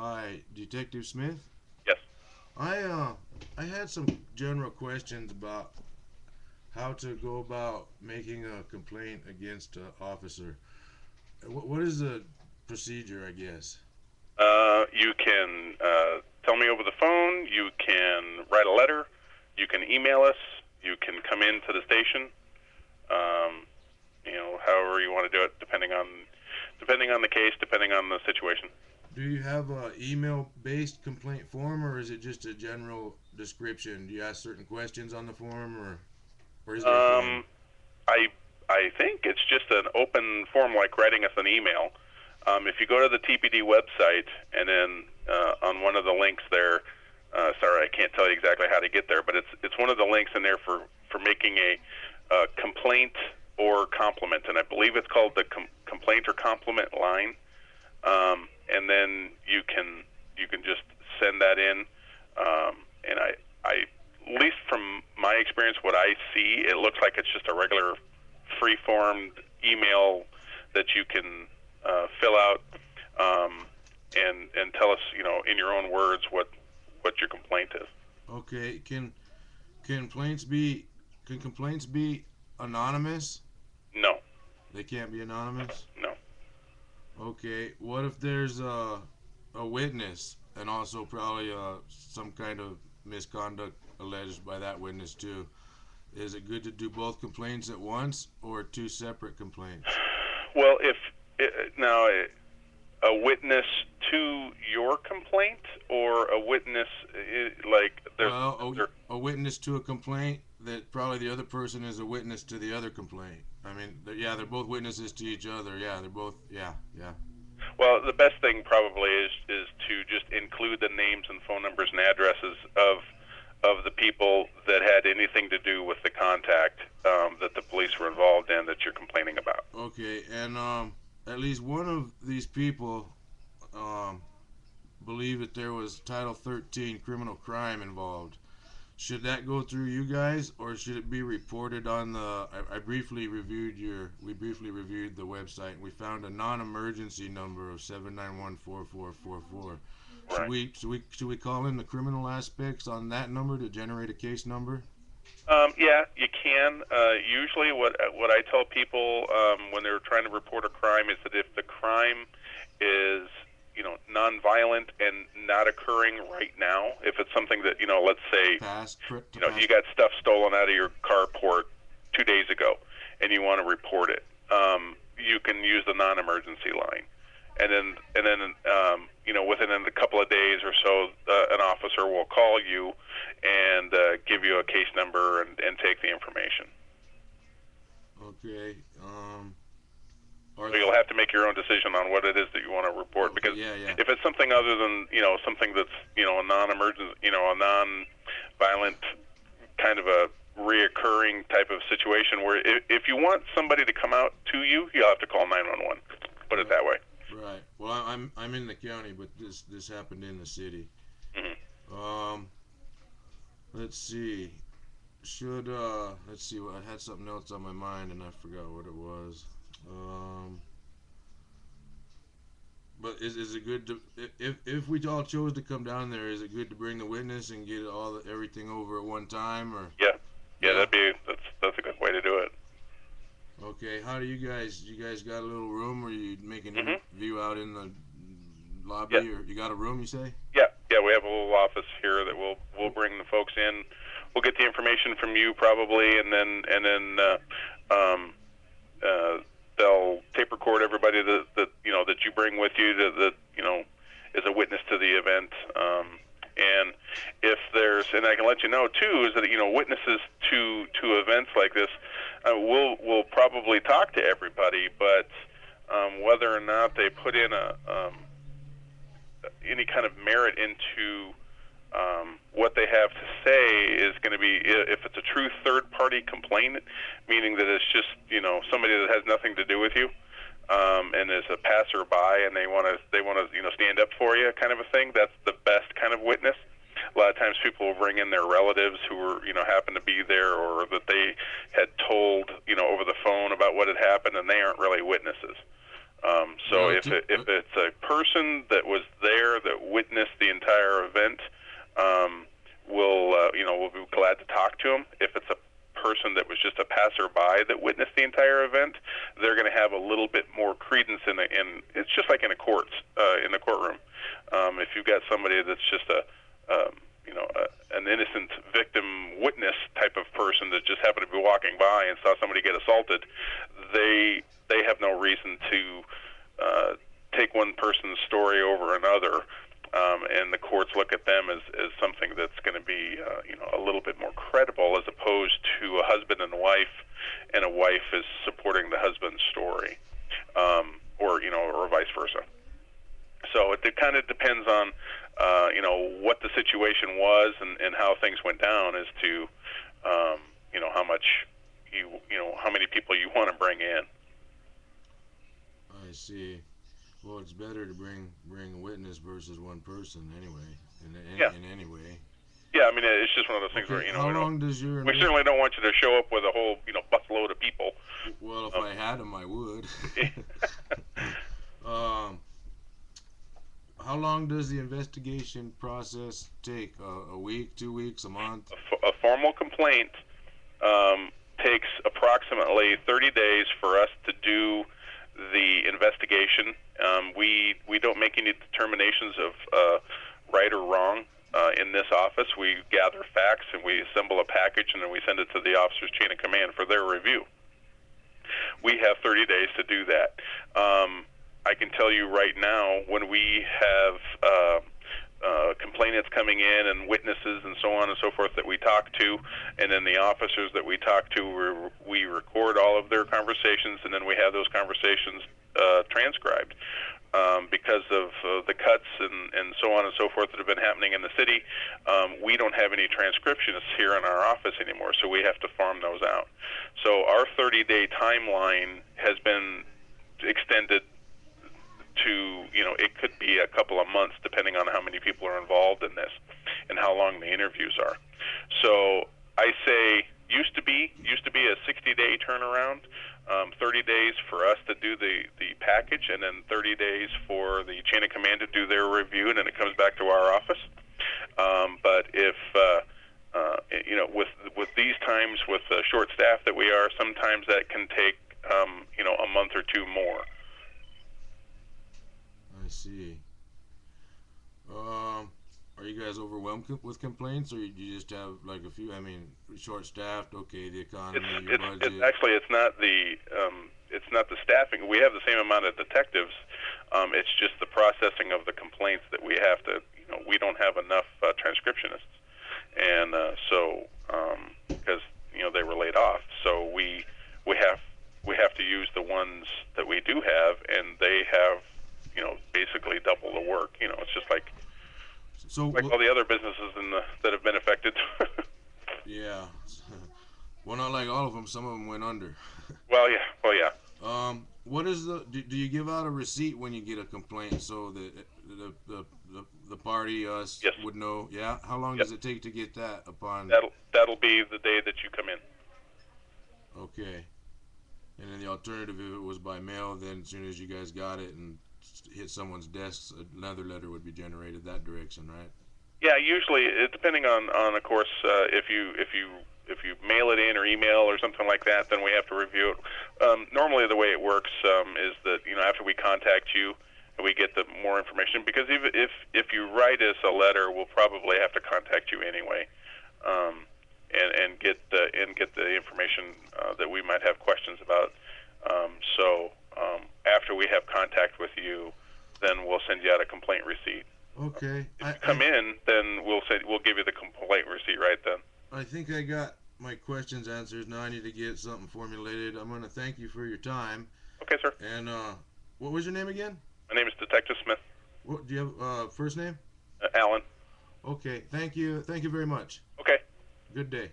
Hi, Detective Smith. Yes. I had some general questions about how to go about making a complaint against an officer. What is the procedure, I guess? You can tell me over the phone. You can write a letter. You can email us. You can come into the station. Um, however you want to do it, depending on the case, depending on the situation. Do you have a email-based complaint form, or is it just a general description? Do you ask certain questions on the form, or is there a form? Um, I I think it's just an open form, like writing us an email. If you go to the T.P.D website and then on one of the links there, sorry, I can't tell you exactly how to get there, but it's one of the links in there for making a complaint or compliment, and I believe it's called the complaint or compliment line. And then you can just send that in, and I at least from my experience, what I see, it looks like it's just a regular free-formed email that you can fill out, and tell us, in your own words, what your complaint is. Okay, complaints be can complaints be anonymous? No, They can't be anonymous. no. Okay, what if there's a witness and also probably some kind of misconduct alleged by that witness too? Is it good to do both complaints at once or two separate complaints? Well, if now a witness to your complaint, or a witness, like there's Well, there, a witness to a complaint that probably the other person is a witness to the other complaint. I mean, yeah, they're both witnesses to each other. Yeah, they're both. Yeah, yeah. well, the best thing probably is to just include the names and phone numbers and addresses of the people that had anything to do with the contact, that the police were involved in, that you're complaining about. Okay, and at least one of these people um, believe that there was Title 13 criminal crime involved. Should that go through you guys, or should it be reported on the? I briefly reviewed We briefly reviewed the website, and we found a non-emergency number of 791-4444. Should Right. we should we should we call in the criminal aspects on that number to generate a case number? Yeah, you can. Usually, what I tell people, when they're trying to report a crime, is that if the crime is, nonviolent and not occurring right now, if it's something that, let's say, Past, to you past. got stuff stolen out of your carport 2 days ago, and you want to report it, you can use the non-emergency line, and then within a couple of days or so, an officer will call you and give you a case number and take the information. Okay. So you'll have to make your own decision on what it is that you want to report, Okay, because yeah, yeah. if it's something other than, something that's, a non-emergent, a non-violent kind of a reoccurring type of situation, where if you want somebody to come out to you, you'll have to call 911. Put it that way. Right. Well, I'm in the county, but this happened in the city. Hmm. Let's see. Let's see. I had something else on my mind and I forgot what it was. Um, but is it good to if we all chose to come down there? Is it good to bring the witness and get everything over at one time, or? Yeah, yeah, Yeah. that's a good way to do it. Okay. How do you guys? You guys got a little room, or you make an Hmm. interview out in the lobby, Yeah, or you got a room? You say? yeah, we have a little office here that we'll bring the folks in. We'll get the information from you probably, and then they'll tape record everybody that you bring with you, that is a witness to the event. And if and I can let you know too, is that witnesses to events like this, we'll probably talk to everybody, but whether or not they put in any kind of merit into what they have to say is going to be, if it's a true third-party complaint, meaning that it's just somebody that has nothing to do with you, and is a passerby, and they want to stand up for you, kind of a thing. That's the best kind of witness. A lot of times people will bring in their relatives who were happen to be there, or that they had told over the phone about what had happened, and they aren't really witnesses. So if it's a person that was there that witnessed side that witnessed the entire event, they're going to have a little bit more credence in it's just like in the courtroom. If you've got somebody that's just an innocent victim witness type of person that just happened to be walking by and saw somebody get assaulted, they have no reason to take one person's story over another, and the courts look at them as something that's going to be a little bit more credible, as opposed to a husband and a wife is supporting the husband's story, or vice versa. So it kind of depends on what the situation was and how things went down as to how much how many people you want to bring in. I see. Well, it's better to bring a witness versus one person anyway. In any way. Yeah, I mean, it's just one of those things where how long does your we certainly don't want you to show up with a whole busload of people. Well, if I had them, I would. How long does the investigation process take? A week, 2 weeks, a month? A formal complaint takes approximately 30 days for us to do the investigation. We don't make any determinations of right or wrong in this office. We gather facts and we assemble a package, and then we send it to the officer's chain of command for their review. We have 30 days to do that. I can tell you right now, when we have complainants coming in and witnesses and so on and so forth that we talk to, and then the officers that we talk to, we record all of their conversations, and then we have those conversations transcribed. Because of the cuts and so on and so forth that have been happening in the city, we don't have any transcriptionists here in our office anymore, so we have to farm those out. So our 30-day timeline has been extended to, it could be a couple of months depending on how many people are involved in this and how long the interviews are. So I say used to be a 60-day turnaround, 30 days for us to do the package, and then 30 days for the chain of command to do their review, and then it comes back to our office. But if with these times, with the short staff that we are, sometimes that can take a month or two more. I see. Are you guys overwhelmed with complaints, or you just have like a few? I mean, short-staffed. Okay, the economy, your budget. It's not the staffing. We have the same amount of detectives. It's just the processing of the complaints that we have to. We don't have enough transcriptionists, and because they were laid off, so we have to use the ones that we do have, and they have basically double the work. It's just like. So all the other businesses that have been affected. Yeah. Well, not like all of them. Some of them went under. Well, yeah. What is do you give out a receipt when you get a complaint so that the party, us, yes. would know? Yeah. How long does it take to get that upon? That'll be the day that you come in. Okay. And then the alternative, if it was by mail, then as soon as you guys got it and hit someone's desk, another letter would be generated that direction, right? Yeah, usually, depending on of course, if you mail it in or email or something like that, then we have to review it. Normally, the way it works is that after we contact you, we get the more information, because even if you write us a letter, we'll probably have to contact you anyway, and get the information that we might have questions about. After we have contact with you, then we'll send you out a complaint receipt. Okay. If you come in, then we'll give you the complaint receipt right then. I think I got my questions answered. Now I need to get something formulated. I'm going to thank you for your time. Okay, sir. And what was your name again? My name is Detective Smith. What do you have first name? Alan. Okay. Thank you. Thank you very much. Okay. Good day.